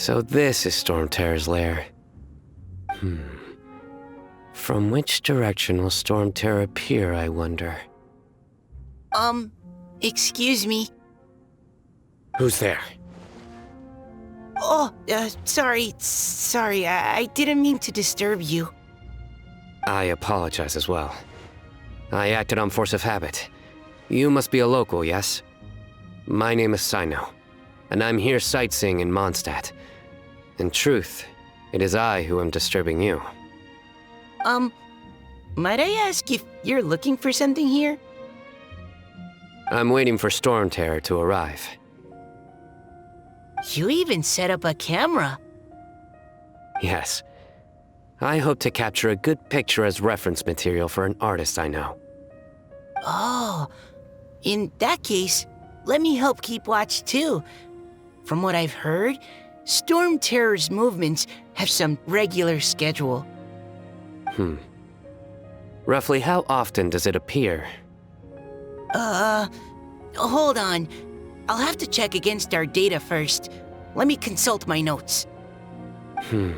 So this is Stormterror's lair. From which direction will Stormterror appear, I wonder? Excuse me. Who's there? Oh, sorry, I didn't mean to disturb you. I apologize as well. I acted on force of habit. You must be a local, yes? My name is Cyno, and I'm here sightseeing in Mondstadt. In truth, it is I who am disturbing you. Might I ask if you're looking for something here? I'm waiting for Stormterror to arrive. You even set up a camera. Yes. I hope to capture a good picture as reference material for an artist I know. Oh, in that case, let me help keep watch too. From what I've heard, Stormterror's movements have some regular schedule. Roughly how often does it appear? Hold on. I'll have to check against our data first. Let me consult my notes. Mr.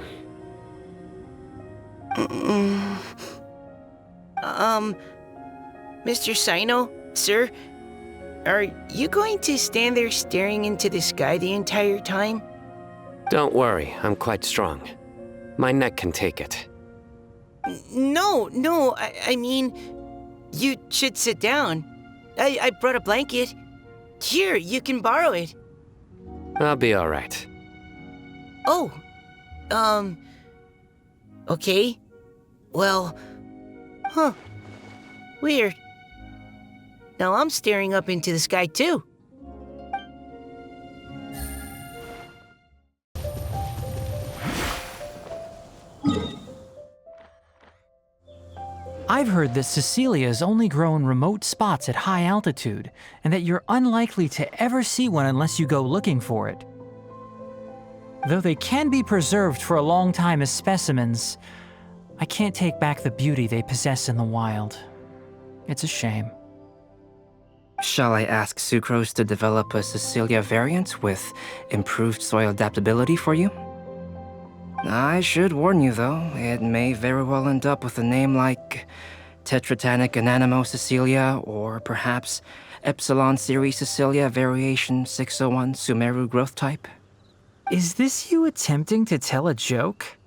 Cyno, sir, are you going to stand there staring into the sky the entire time? Don't worry, I'm quite strong. My neck can take it. No, I mean, you should sit down. I brought a blanket. Here, you can borrow it. I'll be all right. Oh, okay. Well, weird. Now I'm staring up into the sky too. I've heard that Cecilia's only grow in remote spots at high altitude, and that you're unlikely to ever see one unless you go looking for it. Though they can be preserved for a long time as specimens, I can't take back the beauty they possess in the wild. It's a shame. Shall I ask Sucrose to develop a Cecilia variant with improved soil adaptability for you? I should warn you, though, it may very well end up with a name like Tetratanic Ananimo Cecilia, or perhaps Epsilon Series Cecilia Variation 601 Sumeru Growth Type. Is this you attempting to tell a joke?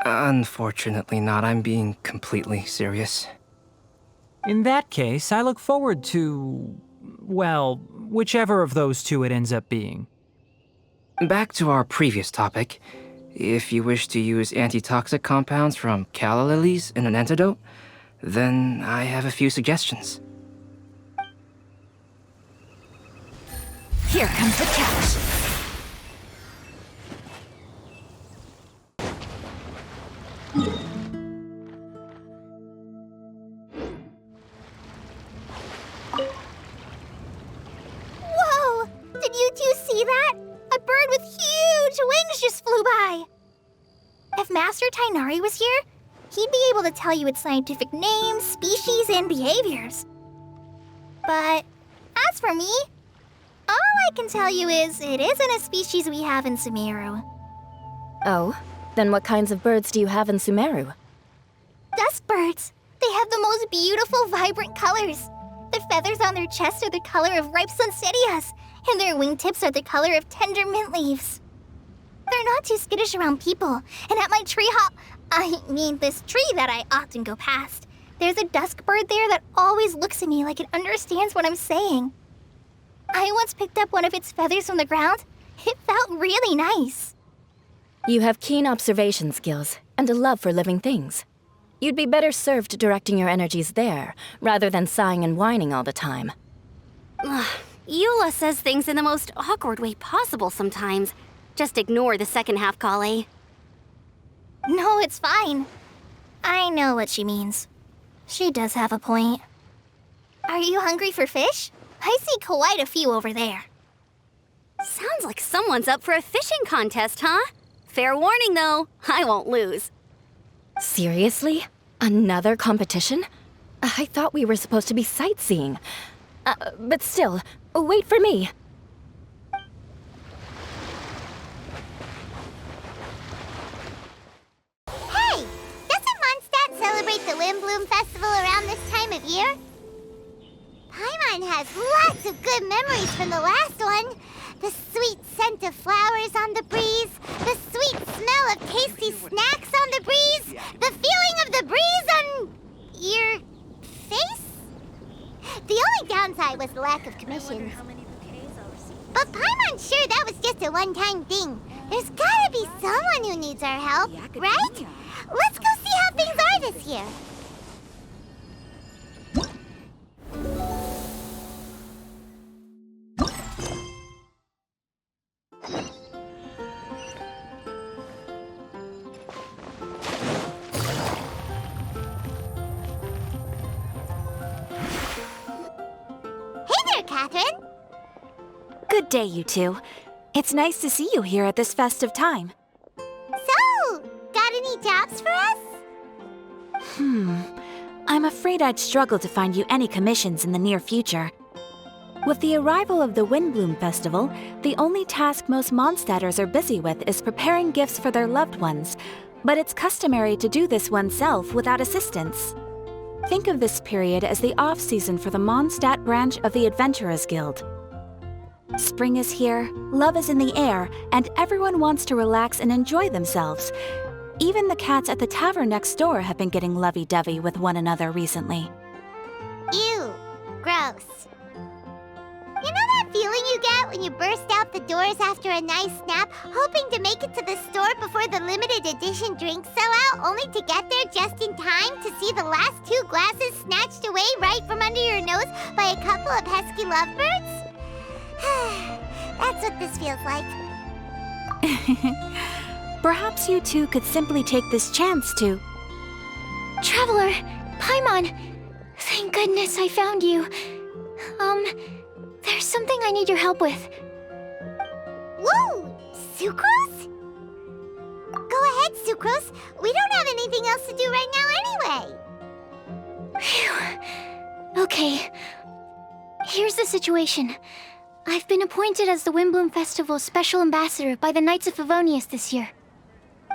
Unfortunately not, I'm being completely serious. In that case, I look forward to, well, whichever of those two it ends up being. Back to our previous topic. If you wish to use antitoxic compounds from calla lilies in an antidote, then I have a few suggestions. Here comes the catch. Whoa! Did you two see that? A bird with huge wings just flew by! If Master Tighnari was here, he'd be able to tell you its scientific names, species, and behaviors. But as for me, all I can tell you is it isn't a species we have in Sumeru. Oh, then what kinds of birds do you have in Sumeru? Dusk birds. They have the most beautiful, vibrant colors. The feathers on their chests are the color of ripe sunsettias, and their wingtips are the color of tender mint leaves. They're not too skittish around people, and at my this tree that I often go past, there's a dusk bird there that always looks at me like it understands what I'm saying. I once picked up one of its feathers from the ground. It felt really nice. You have keen observation skills and a love for living things. You'd be better served directing your energies there, rather than sighing and whining all the time. Eula says things in the most awkward way possible sometimes. Just ignore the second half, Collei. No, it's fine. I know what she means. She does have a point. Are you hungry for fish? I see quite a few over there. Sounds like someone's up for a fishing contest, huh? Fair warning, though. I won't lose. Seriously? Another competition? I thought we were supposed to be sightseeing. But still, wait for me. the Windblume Festival around this time of year? Paimon has lots of good memories from the last one. The sweet scent of flowers on the breeze, the sweet smell of tasty snacks on the breeze, the feeling of the breeze on your face? The only downside was the lack of commissions. But Paimon's sure that was just a one-time thing. There's gotta be someone who needs our help, right? Let's go see how things are this year. Catherine? Good day, you two. It's nice to see you here at this festive time. So, got any jobs for us? I'm afraid I'd struggle to find you any commissions in the near future. With the arrival of the Windblume Festival, the only task most Mondstadters are busy with is preparing gifts for their loved ones, but it's customary to do this oneself without assistance. Think of this period as the off-season for the Mondstadt branch of the Adventurers Guild. Spring is here, love is in the air, and everyone wants to relax and enjoy themselves. Even the cats at the tavern next door have been getting lovey-dovey with one another recently. Ew, gross. You know that feeling you get when you burst out the doors after a nice nap, hoping to make it to the store before the limited edition drinks sell out, only to get there just in time to see the last 2 glasses snatched away right from under your nose by a couple of pesky lovebirds? That's what this feels like. Perhaps you two could simply take this chance to... Traveler, Paimon, thank goodness I found you. There's something I need your help with. Whoa! Sucrose? Go ahead, Sucrose. We don't have anything else to do right now anyway. Phew. Okay. Here's the situation. I've been appointed as the Windblume Festival's special ambassador by the Knights of Favonius this year.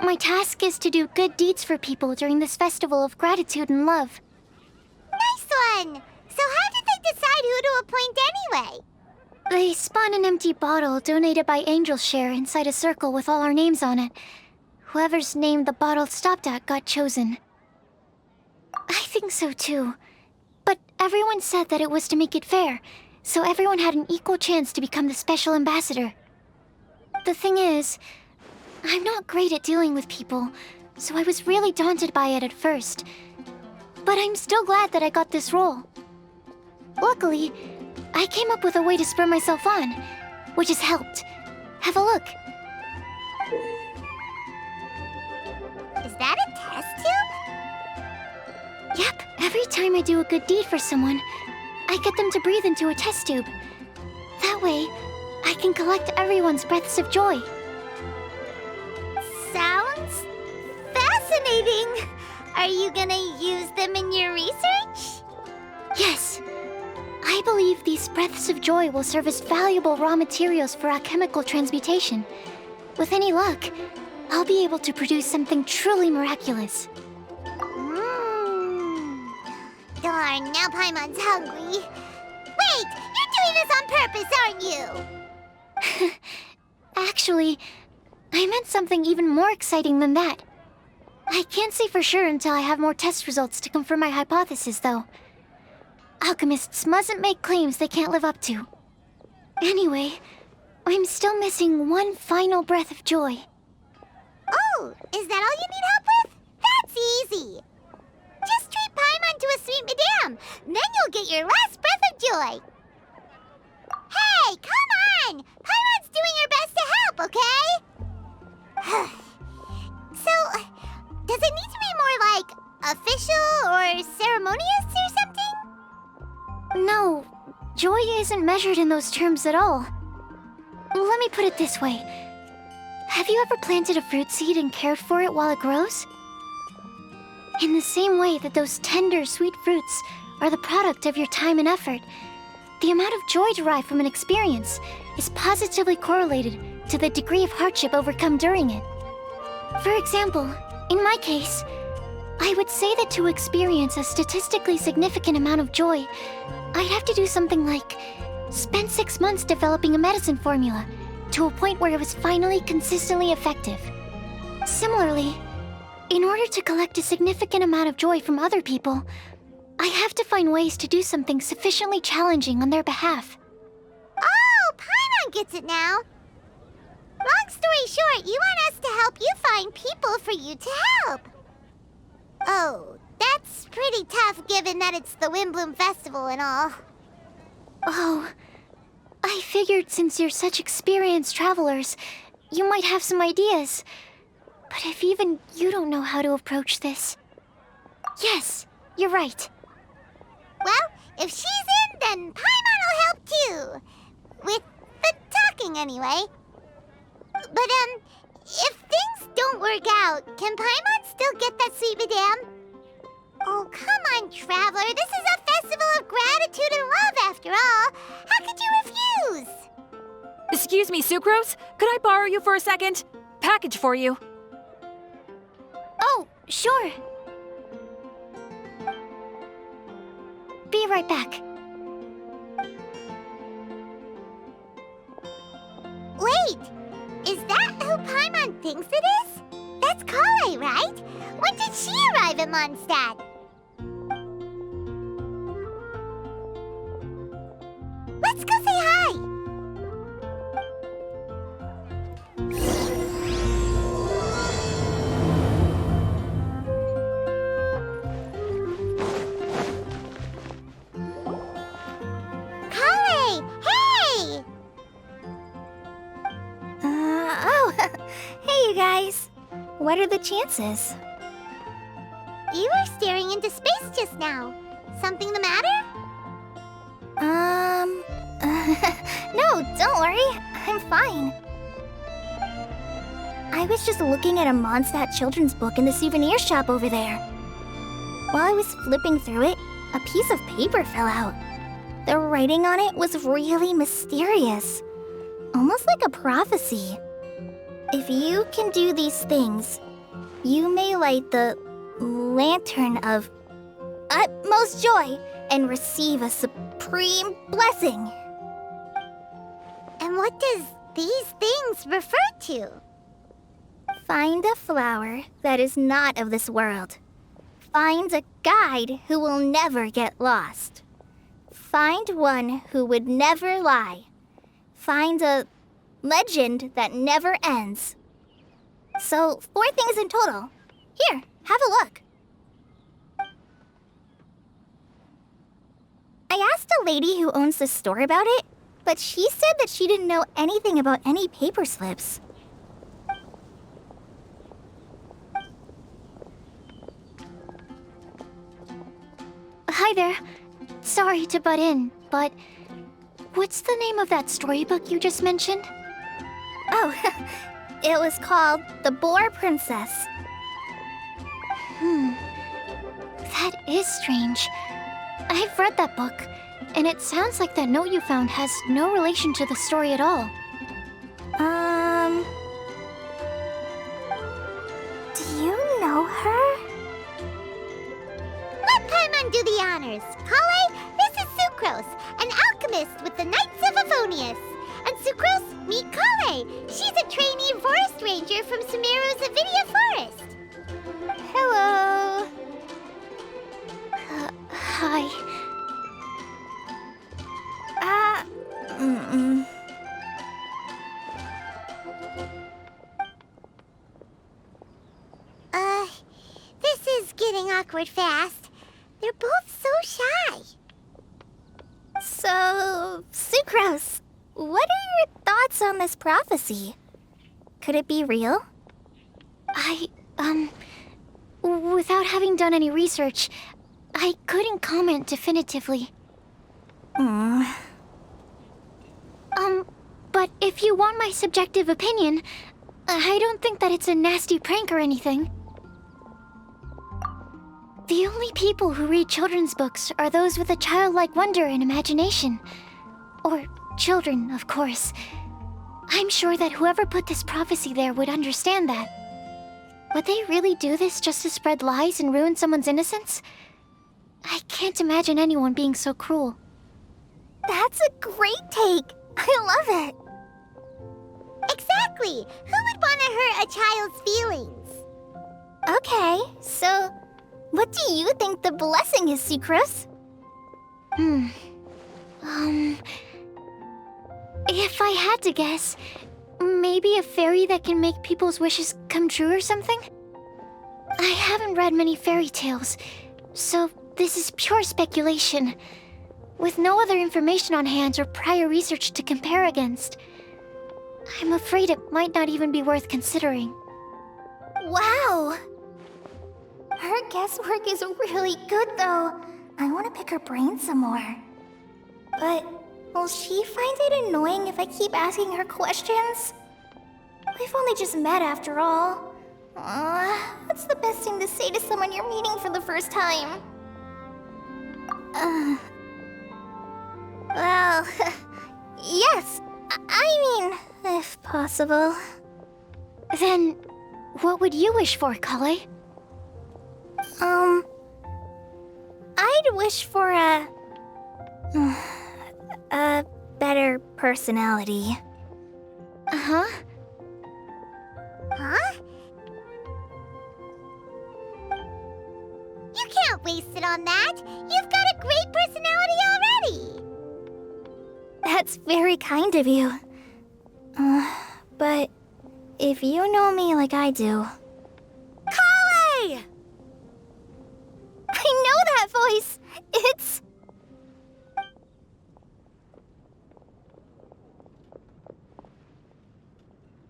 My task is to do good deeds for people during this festival of gratitude and love. Nice one! So how did they decide who to appoint anyway? They spun an empty bottle donated by Angel's Share inside a circle with all our names on it. Whoever's name the bottle stopped at got chosen. I think so too. But everyone said that it was to make it fair, so everyone had an equal chance to become the special ambassador. The thing is, I'm not great at dealing with people, so I was really daunted by it at first. But I'm still glad that I got this role. Luckily, I came up with a way to spur myself on, which has helped. Have a look. Is that a test tube? Yep, every time I do a good deed for someone, I get them to breathe into a test tube. That way, I can collect everyone's breaths of joy. Sounds fascinating. Are you gonna use them in your research? Yes. I believe these breaths of joy will serve as valuable raw materials for alchemical transmutation. With any luck, I'll be able to produce something truly miraculous. Darn, now Paimon's hungry. Wait, you're doing this on purpose, aren't you? Actually, I meant something even more exciting than that. I can't say for sure until I have more test results to confirm my hypothesis, though. Alchemists mustn't make claims they can't live up to. Anyway, I'm still missing one final breath of joy. Oh, is that all you need help with? That's easy. Just treat Paimon to a sweet madame, then you'll get your last breath of joy. Hey, come on! Paimon's doing her best to help, okay? So, does it need to be more like official or ceremonious or something? No, joy isn't measured in those terms at all. Let me put it this way. Have you ever planted a fruit seed and cared for it while it grows? In the same way that those tender, sweet fruits are the product of your time and effort, the amount of joy derived from an experience is positively correlated to the degree of hardship overcome during it. For example, in my case, I would say that to experience a statistically significant amount of joy, I'd have to do something like spend 6 months developing a medicine formula to a point where it was finally consistently effective. Similarly, in order to collect a significant amount of joy from other people, I have to find ways to do something sufficiently challenging on their behalf. Oh, Paimon gets it now. Long story short, you want us to help you find people for you to help. Oh, that's pretty tough given that it's the Windblume Festival and all. Oh, I figured since you're such experienced travelers, you might have some ideas. But if even you don't know how to approach this... Yes, you're right. Well, if she's in, then Paimon will help too. With the talking, anyway. But, if things don't work out, can Paimon still get that sweet madame? Oh, come on, Traveler. This is a festival of gratitude and love, after all. How could you refuse? Excuse me, Sucrose? Could I borrow you for a second? Package for you. Oh, sure. Be right back. Wait! Is that who Paimon thinks it is? That's Collei, right? When did she arrive at Mondstadt? Let's go say hi! Collei! Hey! Hey, you guys. What are the chances? You were staring into space just now. Something the matter? No, don't worry. I'm fine. I was just looking at a Mondstadt children's book in the souvenir shop over there. While I was flipping through it, a piece of paper fell out. The writing on it was really mysterious. Almost like a prophecy. If you can do these things, you may light the lantern of utmost joy and receive a supreme blessing. And what does these things refer to? Find a flower that is not of this world. Find a guide who will never get lost. Find one who would never lie. Find a legend that never ends. So, 4 things in total. Here, have a look. I asked a lady who owns the store about it, but she said that she didn't know anything about any paper slips. Hi there. Sorry to butt in, but what's the name of that storybook you just mentioned? Oh, it was called The Boar Princess. That is strange. I've read that book, and it sounds like that note you found has no relation to the story at all. Do you know her? Let Paimon do the honors. Collei, this is Sucrose, an alchemist with the Knights of Favonius. And Sucrose, meet Collei. She's a trainee forest ranger from Sumeru's Avidia Forest. Hello. Hi. This is getting awkward fast. They're both so shy. So, Sucrose, what are your thoughts on this prophecy? Could it be real? Without having done any research, I couldn't comment definitively. But if you want my subjective opinion, I don't think that it's a nasty prank or anything. The only people who read children's books are those with a childlike wonder and imagination. Or children, of course. I'm sure that whoever put this prophecy there would understand that. Would they really do this just to spread lies and ruin someone's innocence? I can't imagine anyone being so cruel. That's a great take. I love it. Exactly. Who would want to hurt a child's feelings? Okay, so what do you think the blessing is, Sucrose? If I had to guess, maybe a fairy that can make people's wishes come true or something? I haven't read many fairy tales, so this is pure speculation, with no other information on hand or prior research to compare against. I'm afraid it might not even be worth considering. Wow. Her guesswork is really good, though. I want to pick her brain some more. But will she find it annoying if I keep asking her questions? We've only just met after all. What's the best thing to say to someone you're meeting for the first time? Well, yes. I mean, if possible. Then, what would you wish for, Collei? I'd wish for a better personality. Uh-huh. Huh? You can't waste it on that. You've got a great personality already. That's very kind of you. But if you know me like I do... Collei! I know that voice! It's...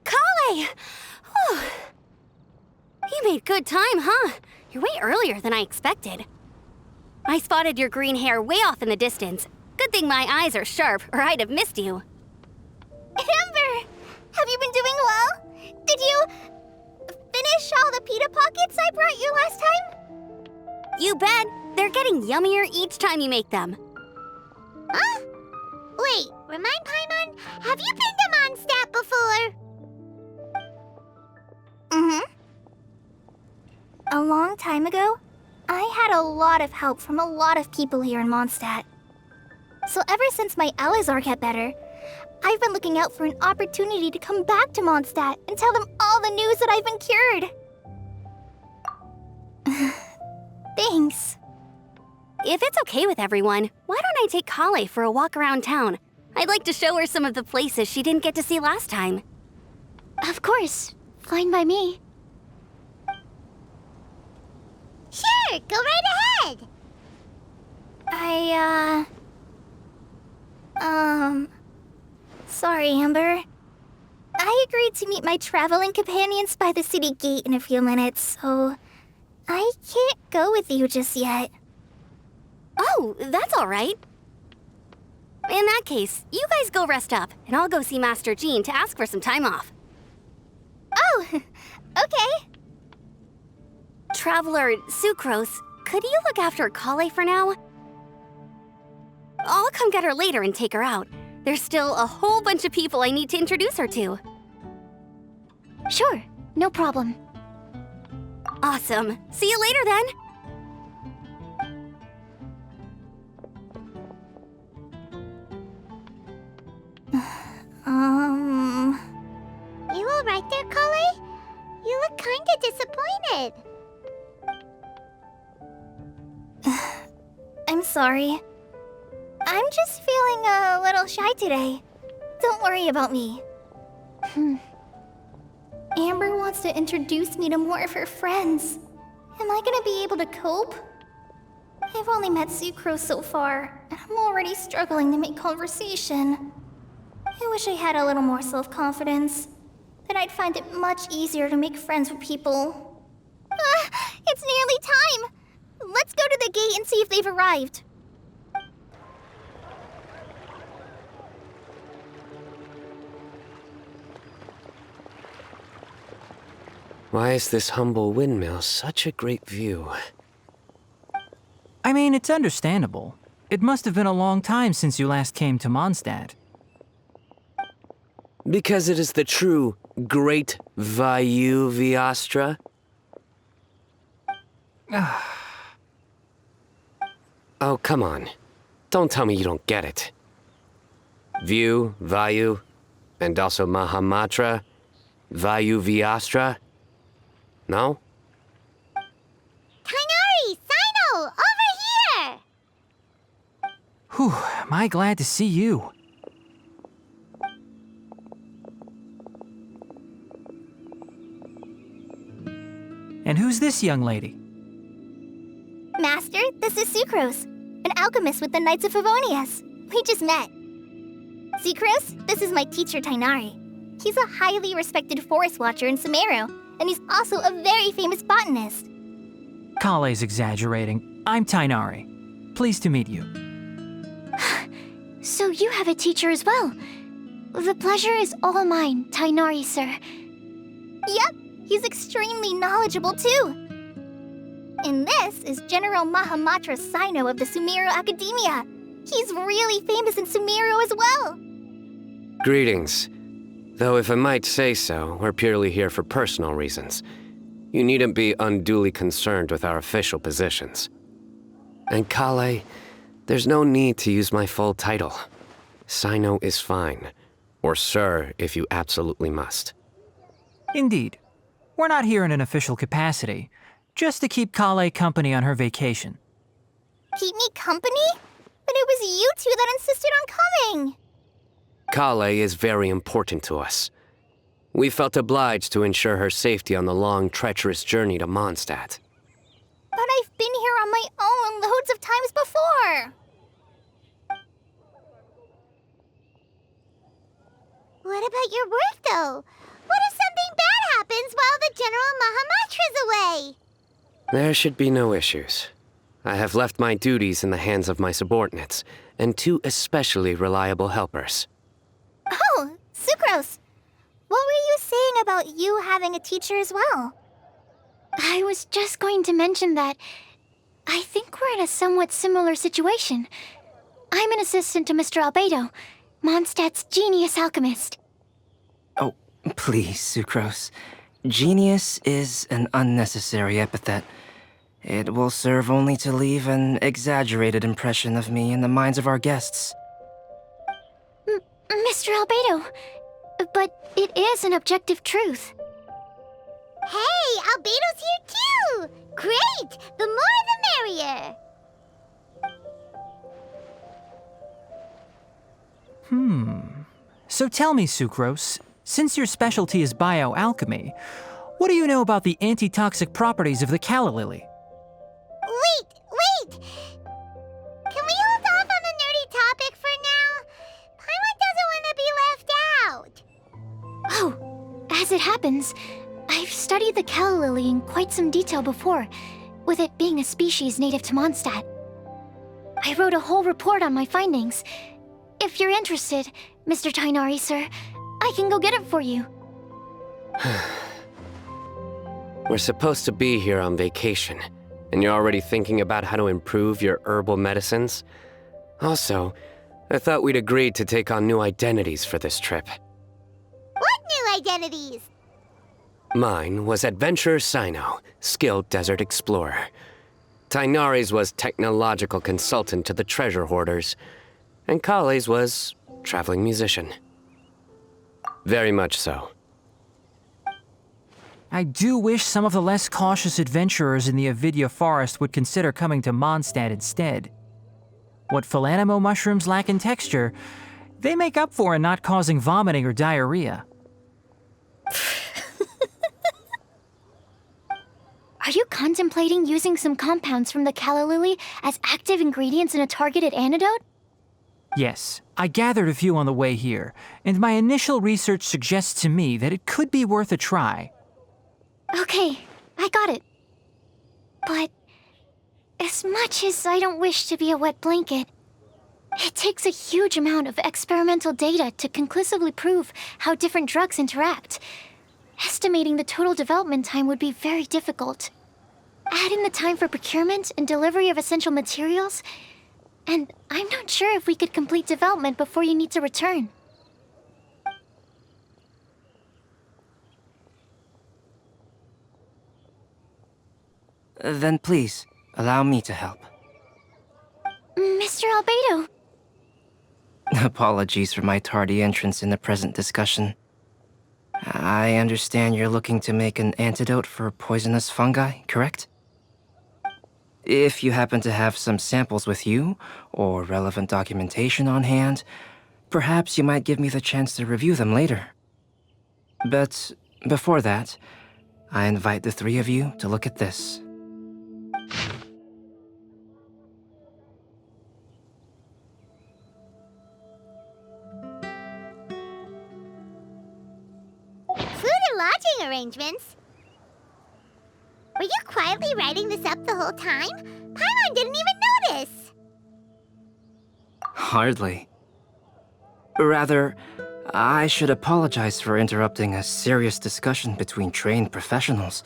Collei! Whew. You made good time, huh? You're way earlier than I expected. I spotted your green hair way off in the distance. Good thing my eyes are sharp, or I'd have missed you. Amber! Have you been doing well? Did you... finish all the pita pockets I brought you last time? You bet. They're getting yummier each time you make them. Huh? Wait, remind Paimon, have you been to Mondstadt before? A long time ago, I had a lot of help from a lot of people here in Mondstadt. So ever since my Alazar got better, I've been looking out for an opportunity to come back to Mondstadt and tell them all the news that I've been cured. Thanks. If it's okay with everyone, why don't I take Collei for a walk around town? I'd like to show her some of the places she didn't get to see last time. Of course. Fine by me. Sure, go right ahead. Sorry, Amber. I agreed to meet my traveling companions by the city gate in a few minutes, so I can't go with you just yet. Oh, that's all right. In that case, you guys go rest up, and I'll go see Master Jean to ask for some time off. Oh, okay. Traveler Sucrose, could you look after Collei for now? I'll come get her later and take her out. There's still a whole bunch of people I need to introduce her to. Sure, no problem. Awesome. See you later then. You all right there, Collei? You look kinda disappointed. I'm sorry. I'm just feeling a little shy today. Don't worry about me. Amber wants to introduce me to more of her friends. Am I gonna be able to cope? I've only met Sucrose so far, and I'm already struggling to make conversation. I wish I had a little more self-confidence. Then I'd find it much easier to make friends with people. It's nearly time! Let's go to the gate and see if they've arrived. Why is this humble windmill such a great view? I mean, it's understandable. It must have been a long time since you last came to Mondstadt. Because it is the true Great Vayu Viastra. Oh, come on. Don't tell me you don't get it. View, Vayu, and also Mahamatra, Vayu Vyastra? No? Tighnari! Cyno! Over here! Whew, am I glad to see you. And who's this young lady? Master, this is Sucrose, an alchemist with the Knights of Favonius. We just met. Sucrose, this is my teacher Tighnari. He's a highly respected forest watcher in Sumeru, and he's also a very famous botanist. Collei's exaggerating. I'm Tighnari. Pleased to meet you. So you have a teacher as well. The pleasure is all mine, Tighnari, sir. Yep, he's extremely knowledgeable too. And this is General Mahamatra Cyno of the Sumeru Academia. He's really famous in Sumeru as well. Greetings. Though if I might say so, we're purely here for personal reasons. You needn't be unduly concerned with our official positions. And Collei, there's no need to use my full title. Cyno is fine. Or sir, if you absolutely must. Indeed. We're not here in an official capacity, just to keep Collei company on her vacation. Keep me company? But it was you two that insisted on coming. Collei is very important to us. We felt obliged to ensure her safety on the long, treacherous journey to Mondstadt. But I've been here on my own loads of times before. What about your work, though? What if something bad happens while the General Mahamatra's away? There should be no issues. I have left my duties in the hands of my subordinates, and 2 especially reliable helpers. Oh, Sucrose. What were you saying about you having a teacher as well? I was just going to mention that I think we're in a somewhat similar situation. I'm an assistant to Mr. Albedo, Mondstadt's genius alchemist. Oh, please, Sucrose. Genius is an unnecessary epithet. It will serve only to leave an exaggerated impression of me in the minds of our guests. Mr. Albedo, but it is an objective truth. Hey, Albedo's here too! Great! The more the merrier! So tell me, Sucrose, since your specialty is bioalchemy, what do you know about the antitoxic properties of the calla lily? Wait! Can we hold off on the nerdy topic for now? Paimon doesn't want to be left out. Oh, as it happens, I've studied the calla lily in quite some detail before, with it being a species native to Mondstadt. I wrote a whole report on my findings. If you're interested, Mr. Tighnari, sir, I can go get it for you. We're supposed to be here on vacation, and you're already thinking about how to improve your herbal medicines? Also, I thought we'd agreed to take on new identities for this trip. What new identities? Mine was Adventurer Cyno, skilled desert explorer. Tighnari's was technological consultant to the treasure hoarders, and Collei's was traveling musician. Very much so. I do wish some of the less cautious adventurers in the Avidya forest would consider coming to Mondstadt instead. What Philanimo mushrooms lack in texture, they make up for in not causing vomiting or diarrhea. Are you contemplating using some compounds from the calla lily as active ingredients in a targeted antidote? Yes, I gathered a few on the way here, and my initial research suggests to me that it could be worth a try. Okay, I got it. But as much as I don't wish to be a wet blanket, it takes a huge amount of experimental data to conclusively prove how different drugs interact. Estimating the total development time would be very difficult. Add in the time for procurement and delivery of essential materials, and I'm not sure if we could complete development before you need to return. Then please, allow me to help. Mr. Albedo. Apologies for my tardy entrance in the present discussion. I understand you're looking to make an antidote for poisonous fungi, correct? If you happen to have some samples with you, or relevant documentation on hand, perhaps you might give me the chance to review them later. But before that, I invite the three of you to look at this. Food and lodging arrangements? Were you quietly writing this up the whole time? Paimon didn't even notice! Hardly. Rather, I should apologize for interrupting a serious discussion between trained professionals,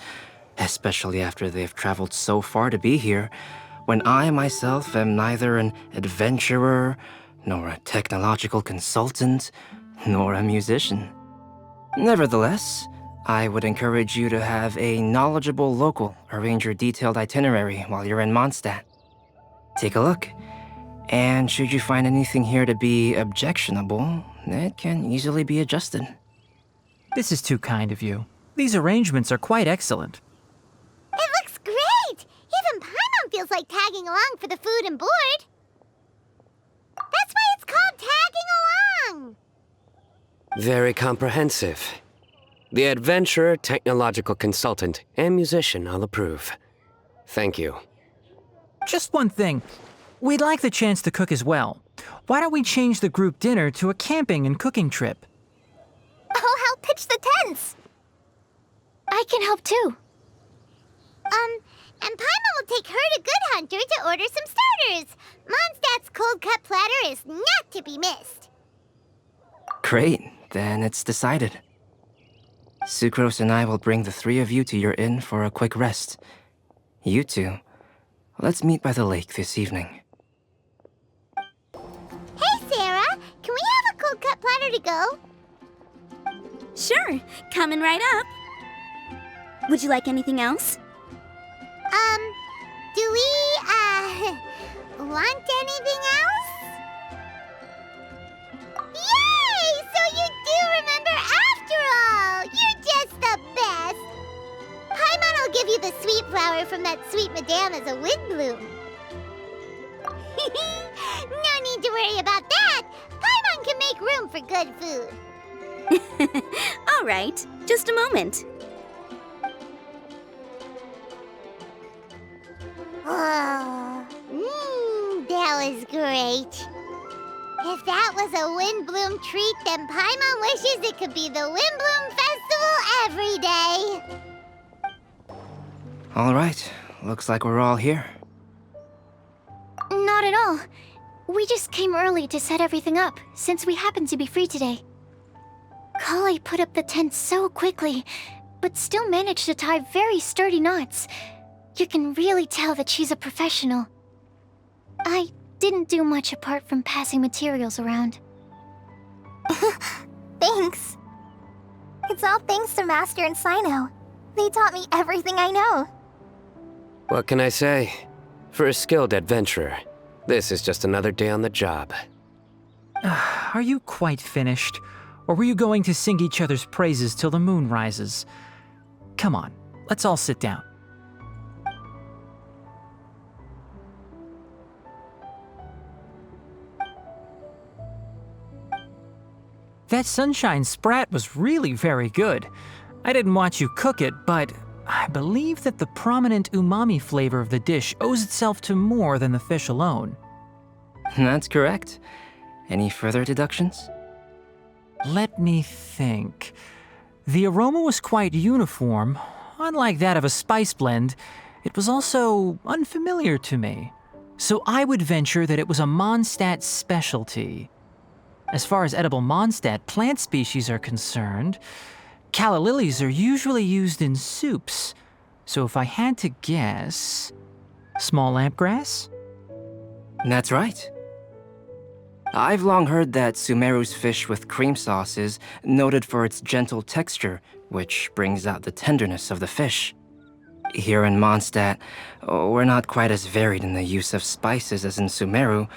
especially after they've traveled so far to be here, when I myself am neither an adventurer, nor a technological consultant, nor a musician. Nevertheless, I would encourage you to have a knowledgeable local arrange your detailed itinerary while you're in Mondstadt. Take a look, and should you find anything here to be objectionable, it can easily be adjusted. This is too kind of you. These arrangements are quite excellent. It looks great! Even Paimon feels like tagging along for the food and board. That's why it's called tagging along! Very comprehensive. The adventurer, technological consultant, and musician all approve. Thank you. Just one thing. We'd like the chance to cook as well. Why don't we change the group dinner to a camping and cooking trip? I'll help pitch the tents. I can help too. And Paimon will take her to Good Hunter to order some starters. Mondstadt's cold-cut platter is not to be missed. Great, then it's decided. Sucrose and I will bring the three of you to your inn for a quick rest. You two, let's meet by the lake this evening. Hey, Sarah! Can we have a cold-cut platter to go? Sure, coming right up. Would you like anything else? Do we, want anything else? Yay! So you do remember after all! You're just the best! Paimon will give you the sweet flower from that sweet madame as a Windblume. No need to worry about that! Paimon can make room for good food. All right, just a moment. Oh, that was great. If that was a Windblume treat, then Paimon wishes it could be the Windblume Festival every day. All right, looks like we're all here. Not at all. We just came early to set everything up, since we happen to be free today. Collei put up the tent so quickly, but still managed to tie very sturdy knots. You can really tell that she's a professional. I didn't do much apart from passing materials around. Thanks. It's all thanks to Master and Cyno. They taught me everything I know. What can I say? For a skilled adventurer, this is just another day on the job. Are you quite finished? Or were you going to sing each other's praises till the moon rises? Come on, let's all sit down. That sunshine sprat was really very good. I didn't watch you cook it, but I believe that the prominent umami flavor of the dish owes itself to more than the fish alone. That's correct. Any further deductions? Let me think. The aroma was quite uniform. Unlike that of a spice blend, it was also unfamiliar to me. So I would venture that it was a Mondstadt specialty. As far as edible Mondstadt plant species are concerned, calla lilies are usually used in soups. So if I had to guess, small lampgrass? That's right. I've long heard that Sumeru's fish with cream sauce is noted for its gentle texture, which brings out the tenderness of the fish. Here in Mondstadt, we're not quite as varied in the use of spices as in Sumeru,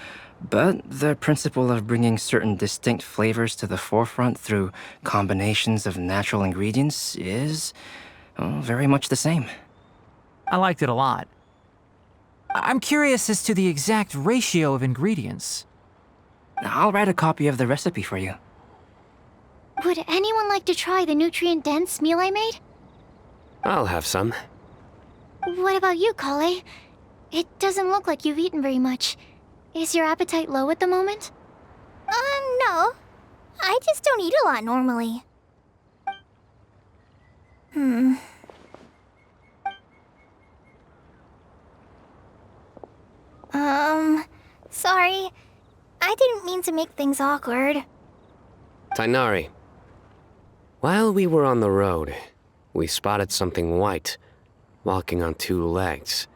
but the principle of bringing certain distinct flavors to the forefront through combinations of natural ingredients is very much the same. I liked it a lot. I'm curious as to the exact ratio of ingredients. I'll write a copy of the recipe for you. Would anyone like to try the nutrient-dense meal I made? I'll have some. What about you, Collei? It doesn't look like you've eaten very much. Is your appetite low at the moment? No. I just don't eat a lot normally. Sorry. I didn't mean to make things awkward. Tighnari. While we were on the road, we spotted something white, walking on two legs.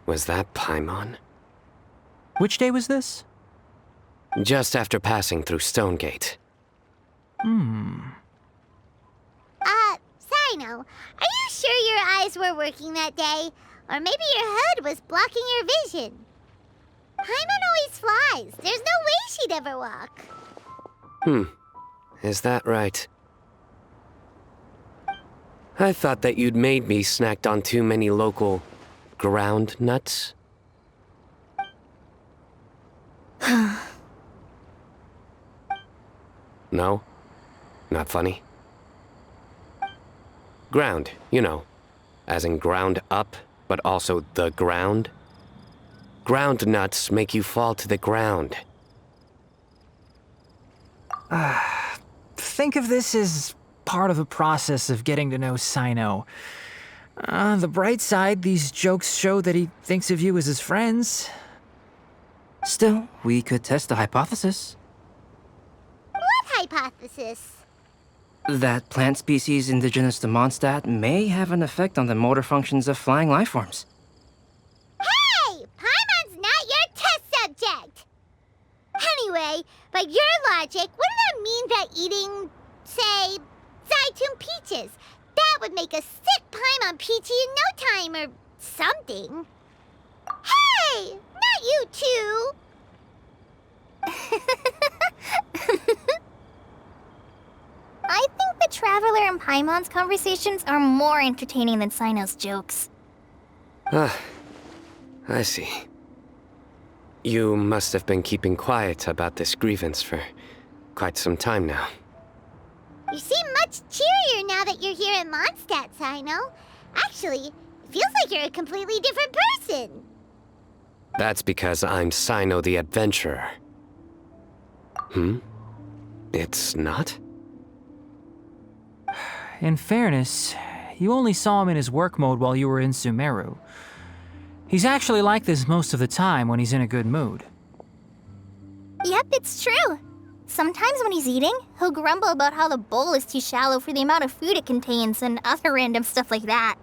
Was that Paimon? Which day was this? Just after passing through Stonegate. Cyno, are you sure your eyes were working that day? Or maybe your hood was blocking your vision? Paimon always flies. There's no way she'd ever walk. Is that right? I thought that you'd made me snacked on too many local ground nuts. No? Not funny? Ground, you know. As in ground up, but also the ground. Ground nuts make you fall to the ground. Think of this as part of the process of getting to know Cyno. The bright side, these jokes show that he thinks of you as his friends. Still, we could test the hypothesis. What hypothesis? That plant species indigenous to Mondstadt may have an effect on the motor functions of flying lifeforms. Hey! Paimon's not your test subject! Anyway, by your logic, wouldn't that mean that eating, say, Zaytun peaches, that would make a sick Paimon peachy in no time or something? Hey! Not you two! I think the Traveler and Paimon's conversations are more entertaining than Cyno's jokes. I see. You must have been keeping quiet about this grievance for quite some time now. You seem much cheerier now that you're here in Mondstadt, Cyno. Actually, it feels like you're a completely different person. That's because I'm Cyno the Adventurer. It's not? In fairness, you only saw him in his work mode while you were in Sumeru. He's actually like this most of the time when he's in a good mood. Yep, it's true. Sometimes when he's eating, he'll grumble about how the bowl is too shallow for the amount of food it contains and other random stuff like that.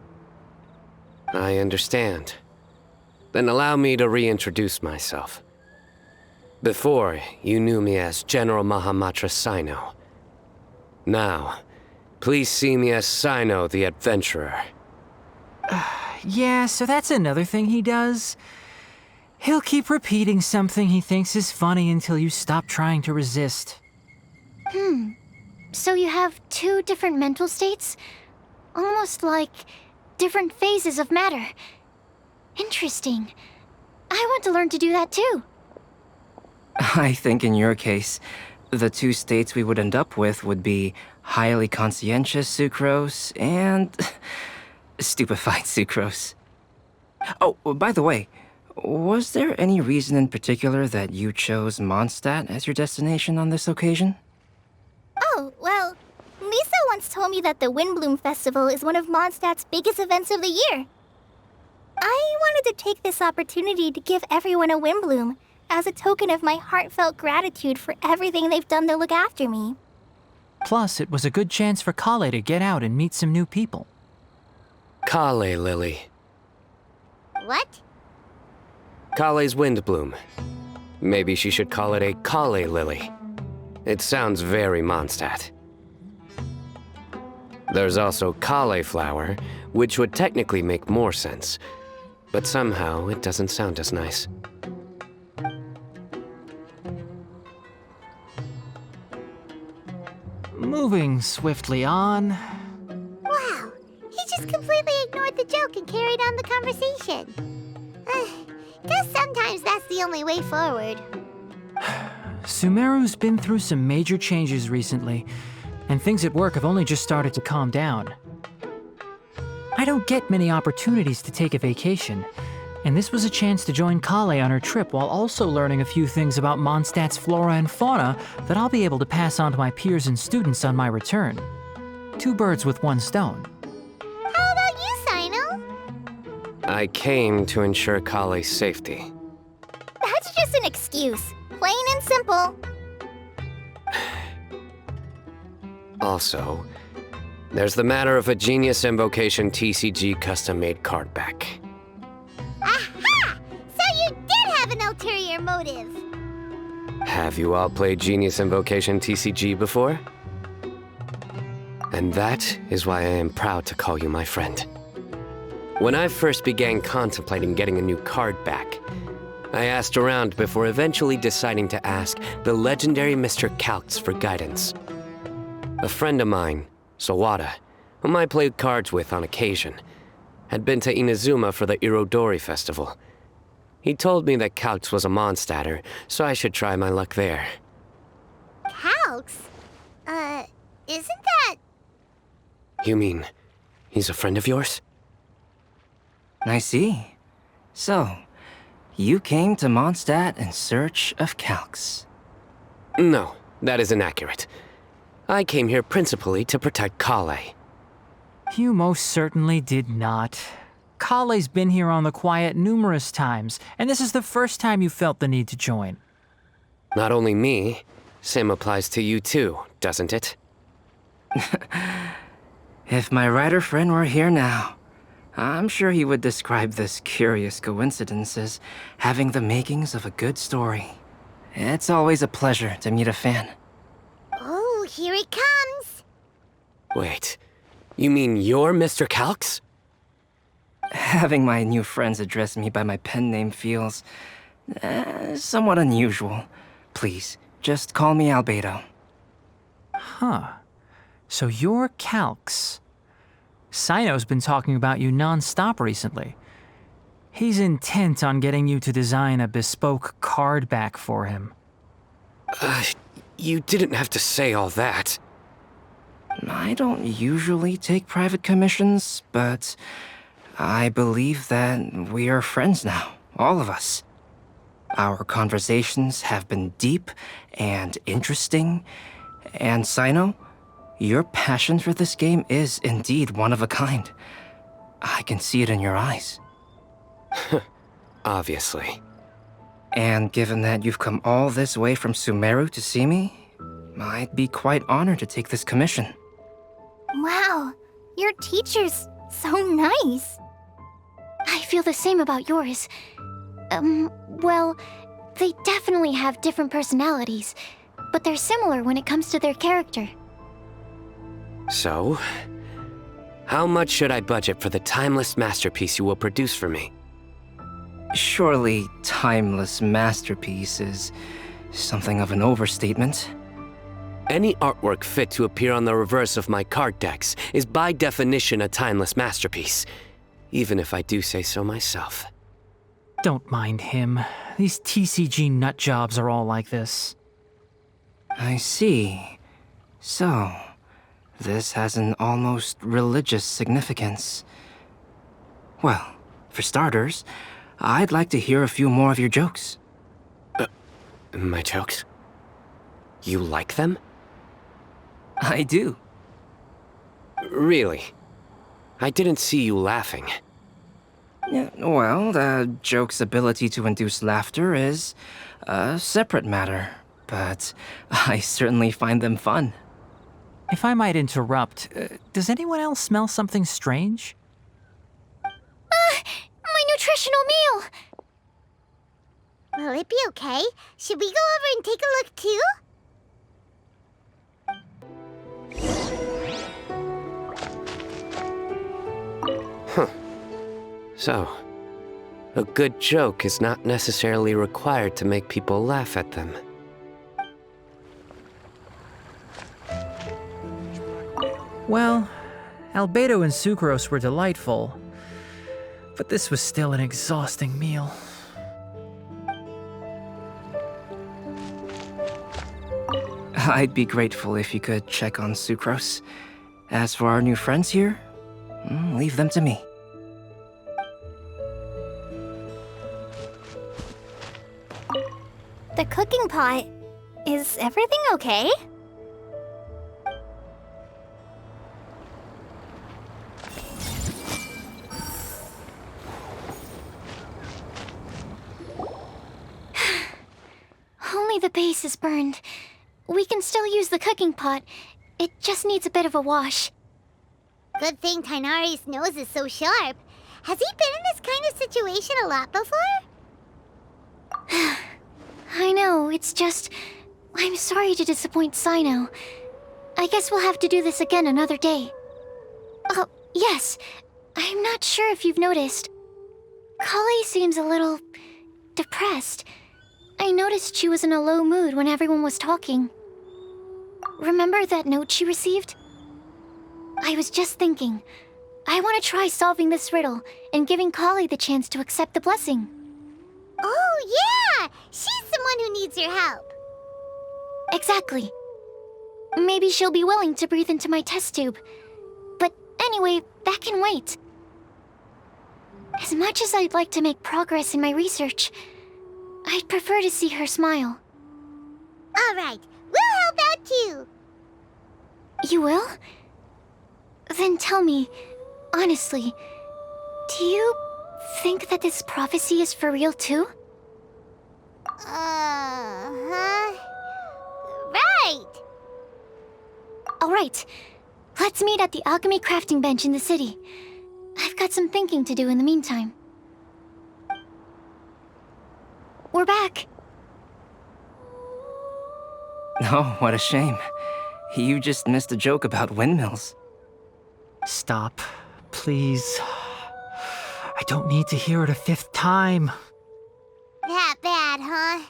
I understand. Then allow me to reintroduce myself. Before, you knew me as General Mahamatra Cyno. Now, please see me as Cyno the Adventurer. Yeah, so that's another thing he does. He'll keep repeating something he thinks is funny until you stop trying to resist. So you have two different mental states? Almost like different phases of matter. Interesting. I want to learn to do that too. I think in your case, the two states we would end up with would be highly conscientious sucrose and stupefied sucrose. Oh, by the way, was there any reason in particular that you chose Mondstadt as your destination on this occasion? Oh, well, Lisa once told me that the Windblume Festival is one of Mondstadt's biggest events of the year. I wanted to take this opportunity to give everyone a Windblume as a token of my heartfelt gratitude for everything they've done to look after me. Plus, it was a good chance for Collei to get out and meet some new people. Collei Lily. What? Collei's Windblume. Maybe she should call it a Collei Lily. It sounds very Mondstadt. There's also cauliflower, which would technically make more sense. But somehow, it doesn't sound as nice. Moving swiftly on. Wow, he just completely ignored the joke and carried on the conversation. Guess sometimes that's the only way forward. Sumeru's been through some major changes recently, and things at work have only just started to calm down. I don't get many opportunities to take a vacation, and this was a chance to join Collei on her trip while also learning a few things about Mondstadt's flora and fauna that I'll be able to pass on to my peers and students on my return. 2 birds with 1 stone. How about you, Cyno? I came to ensure Collei's safety. That's just an excuse. Plain and simple. Also, there's the matter of a Genius Invocation TCG custom-made card back. Aha! So you did have an ulterior motive. Have you all played Genius Invocation TCG before? And that is why I am proud to call you my friend. When I first began contemplating getting a new card back, I asked around before eventually deciding to ask the legendary Mr. Calx for guidance. A friend of mine, Sawada, whom I played cards with on occasion, had been to Inazuma for the Irodori festival. He told me that Calx was a Mondstadter, so I should try my luck there. Calx? Isn't that... You mean, he's a friend of yours? I see. So, you came to Mondstadt in search of Calx. No, that is inaccurate. I came here principally to protect Collei. You most certainly did not. Collei's been here on the quiet numerous times, and this is the first time you felt the need to join. Not only me, same applies to you too, doesn't it? If my writer friend were here now, I'm sure he would describe this curious coincidence as having the makings of a good story. It's always a pleasure to meet a fan. Oh, here he comes. Wait, you mean you're Mr. Calx? Having my new friends address me by my pen name feels somewhat unusual. Please, just call me Albedo. Huh. So you're Calx. Cyno's been talking about you non-stop recently. He's intent on getting you to design a bespoke card back for him. You didn't have to say all that. I don't usually take private commissions, but I believe that we are friends now, all of us. Our conversations have been deep and interesting, and Cyno, your passion for this game is indeed one of a kind. I can see it in your eyes. Obviously. And given that you've come all this way from Sumeru to see me, I'd be quite honored to take this commission. Wow, your teacher's so nice. I feel the same about yours. Well, they definitely have different personalities, but they're similar when it comes to their character. So, how much should I budget for the timeless masterpiece you will produce for me? Surely, timeless masterpiece is something of an overstatement. Any artwork fit to appear on the reverse of my card decks is by definition a timeless masterpiece, even if I do say so myself. Don't mind him. These TCG nutjobs are all like this. I see. So, this has an almost religious significance. Well, for starters, I'd like to hear a few more of your jokes. My jokes? You like them? I do. Really? I didn't see you laughing. Yeah, well, the joke's ability to induce laughter is a separate matter, but I certainly find them fun. If I might interrupt, does anyone else smell something strange? My nutritional meal! Will it be okay? Should we go over and take a look too? So, a good joke is not necessarily required to make people laugh at them. Well, Albedo and Sucrose were delightful, but this was still an exhausting meal. I'd be grateful if you could check on Sucrose. As for our new friends here, leave them to me. The cooking pot. Is everything okay? Only the base is burned. We can still use the cooking pot. It just needs a bit of a wash. Good thing Tighnari's nose is so sharp. Has he been in this kind of situation a lot before? I know, it's just... I'm sorry to disappoint Cyno. I guess we'll have to do this again another day. Oh, yes. I'm not sure if you've noticed. Collei seems a little... depressed. I noticed she was in a low mood when everyone was talking. Remember that note she received? I was just thinking. I want to try solving this riddle and giving Collei the chance to accept the blessing. Oh, yeah! She's someone who needs your help. Exactly. Maybe she'll be willing to breathe into my test tube. But anyway, that can wait. As much as I'd like to make progress in my research, I'd prefer to see her smile. All right, we'll help out too. You will? Then tell me, honestly, do you think that this prophecy is for real too? Right. All right. Let's meet at the alchemy crafting bench in the city. I've got some thinking to do in the meantime. We're back. Oh, what a shame. You just missed a joke about windmills. Stop, please. I don't need to hear it a fifth time. That bad, huh?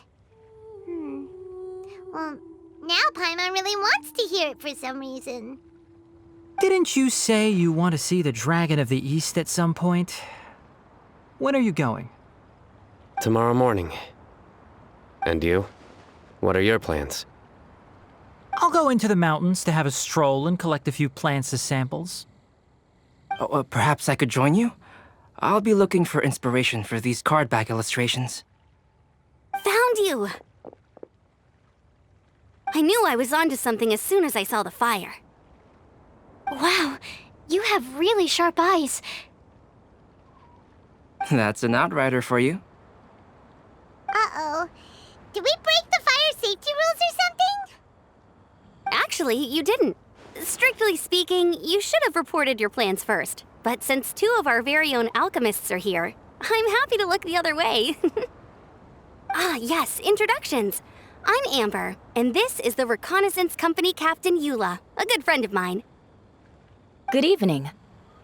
Well, now Paimon really wants to hear it for some reason. Didn't you say you want to see the Dragon of the East at some point? When are you going? Tomorrow morning. And you? What are your plans? I'll go into the mountains to have a stroll and collect a few plants as samples. Oh, perhaps I could join you? I'll be looking for inspiration for these card back illustrations. Found you! I knew I was onto something as soon as I saw the fire. Wow, you have really sharp eyes. That's an outrider for you. Uh-oh. Did we break the fire safety rules or something? Actually, you didn't. Strictly speaking, you should have reported your plans first. But since two of our very own alchemists are here, I'm happy to look the other way. Ah, yes, introductions. I'm Amber, and this is the Reconnaissance Company Captain Eula, a good friend of mine. Good evening.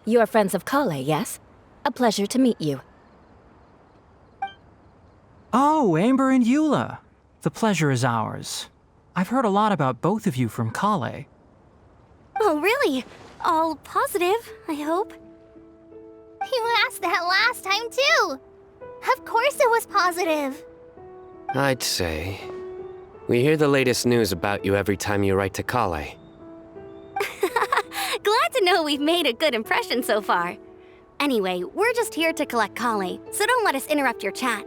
You are friends of Collei, yes? A pleasure to meet you. Oh, Amber and Eula. The pleasure is ours. I've heard a lot about both of you from Collei. Oh, really? All positive, I hope. You asked that last time too. Of course it was positive. I'd say... we hear the latest news about you every time you write to Collei. Glad to know we've made a good impression so far. Anyway, we're just here to collect Collei, so don't let us interrupt your chat.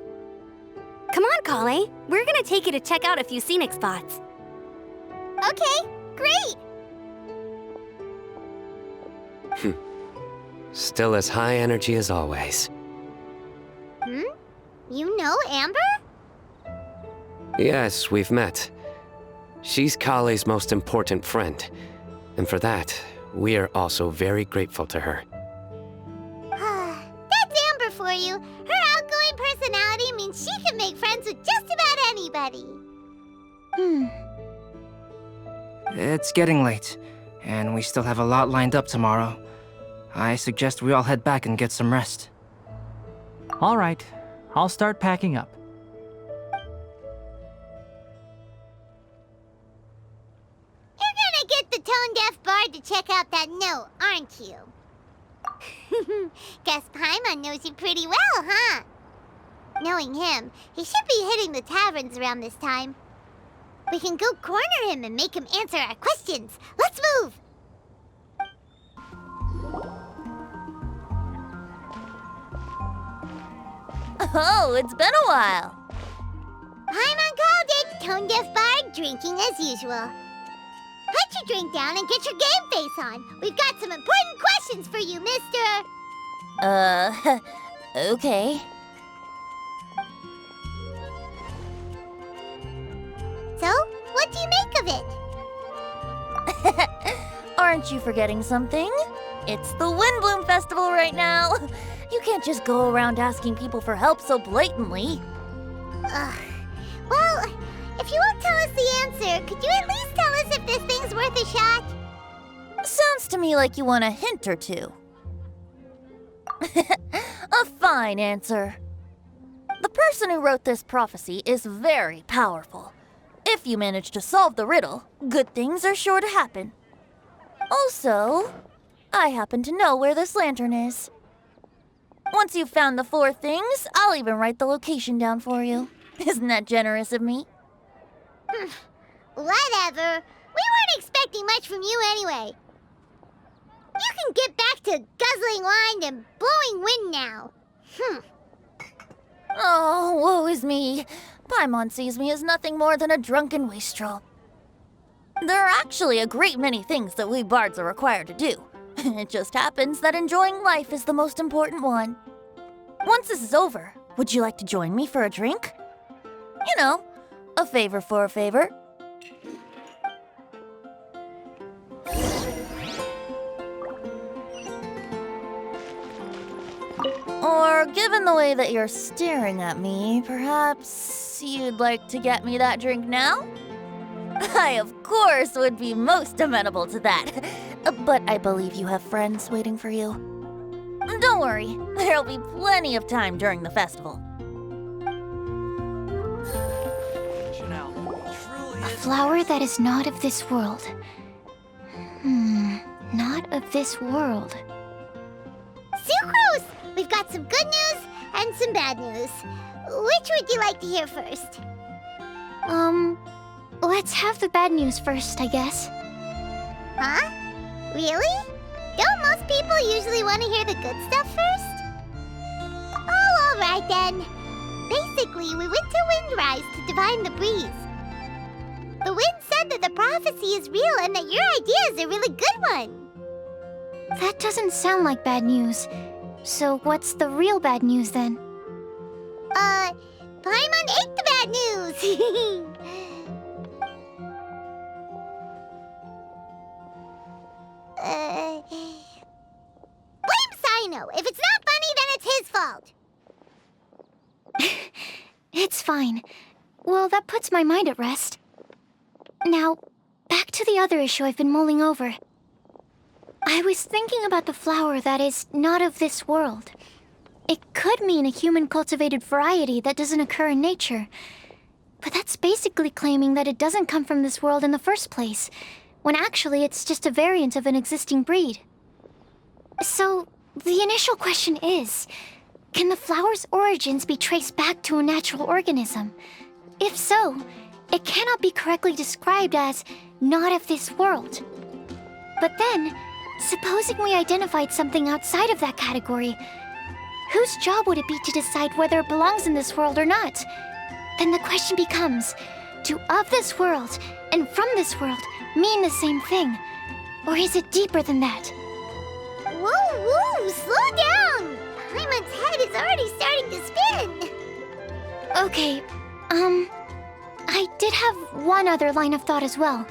Come on, Collei. We're gonna take you to check out a few scenic spots. Okay, great. Still as high energy as always. You know Amber? Yes, we've met. She's Collei's most important friend. And for that, we are also very grateful to her. That's Amber for you. Her outgoing personality means she can make friends with just about anybody. It's getting late, and we still have a lot lined up tomorrow. I suggest we all head back and get some rest. All right, I'll start packing up. You're gonna get the tone-deaf bard to check out that note, aren't you? Guess Paimon knows you pretty well, huh? Knowing him, he should be hitting the taverns around this time. We can go corner him and make him answer our questions. Let's move! Oh, it's been a while. Paimon called it, tone-deaf bard drinking as usual. Put your drink down and get your game face on. We've got some important questions for you, mister. Okay. So, what do you make of it? Aren't you forgetting something? It's the Windblume Festival right now. You can't just go around asking people for help so blatantly. Well, if you won't tell us the answer, could you at least tell us if this thing's worth a shot? Sounds to me like you want a hint or two. A fine answer. The person who wrote this prophecy is very powerful. If you manage to solve the riddle, good things are sure to happen. Also, I happen to know where this lantern is. Once you've found the 4 things, I'll even write the location down for you. Isn't that generous of me? Whatever. We weren't expecting much from you anyway. You can get back to guzzling wine and blowing wind now. Oh, woe is me. Paimon sees me as nothing more than a drunken wastrel. There are actually a great many things that we bards are required to do. It just happens that enjoying life is the most important one. Once this is over, would you like to join me for a drink? You know, a favor for a favor. Or, given the way that you're staring at me, perhaps you'd like to get me that drink now? I, of course, would be most amenable to that. But I believe you have friends waiting for you. Don't worry, there'll be plenty of time during the festival. A flower that is not of this world. Not of this world. Sucrose! We've got some good news and some bad news. Which would you like to hear first? Let's have the bad news first, I guess. Huh? Really? Don't most people usually want to hear the good stuff first? Oh, alright then. Basically, we went to Windrise to divine the breeze. The wind said that the prophecy is real and that your idea is a really good one. That doesn't sound like bad news. So what's the real bad news then? Paimon ate the bad news! Blame Cyno! If it's not funny, then it's his fault! It's fine. Well, that puts my mind at rest. Now, back to the other issue I've been mulling over. I was thinking about the flower that is not of this world. It could mean a human-cultivated variety that doesn't occur in nature. But that's basically claiming that it doesn't come from this world in the first place, when actually it's just a variant of an existing breed. So, the initial question is, can the flower's origins be traced back to a natural organism? If so, it cannot be correctly described as not of this world. But then, supposing we identified something outside of that category, whose job would it be to decide whether it belongs in this world or not? Then the question becomes, do of this world and from this world mean the same thing? Or is it deeper than that? Whoa, slow down! Paimon's head is already starting to spin! Okay, I did have one other line of thought as well.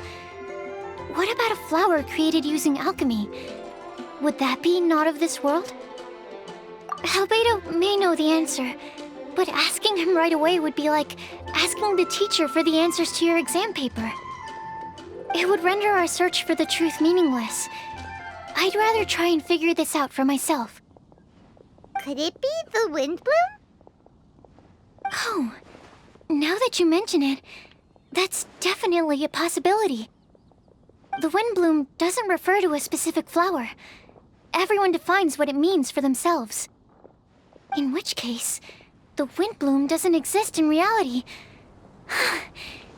What about a flower created using alchemy? Would that be not of this world? Albedo may know the answer, but asking him right away would be like asking the teacher for the answers to your exam paper. It would render our search for the truth meaningless. I'd rather try and figure this out for myself. Could it be the Windblume? Oh, now that you mention it, that's definitely a possibility. The Windblume doesn't refer to a specific flower. Everyone defines what it means for themselves. In which case, the Windblume doesn't exist in reality.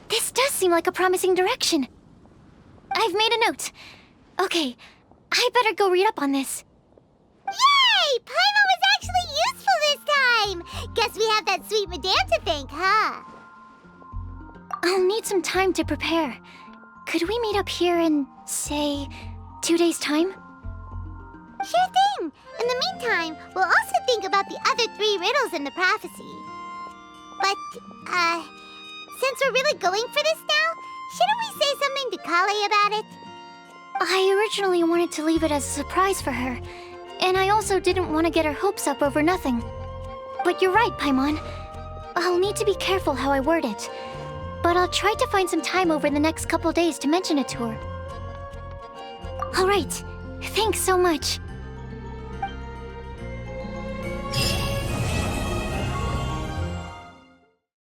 This does seem like a promising direction. I've made a note. Okay, I better go read up on this. Yay! Paimon was actually useful this time! Guess we have that sweet madame to thank, huh? I'll need some time to prepare. Could we meet up here in, say, 2 days' time? Sure thing! In the meantime, we'll also think about the other 3 riddles in the prophecy. But, since we're really going for this now, shouldn't we say something to Collei about it? I originally wanted to leave it as a surprise for her, and I also didn't want to get her hopes up over nothing. But you're right, Paimon. I'll need to be careful how I word it. But I'll try to find some time over the next couple days to mention it to her. All right. Thanks so much.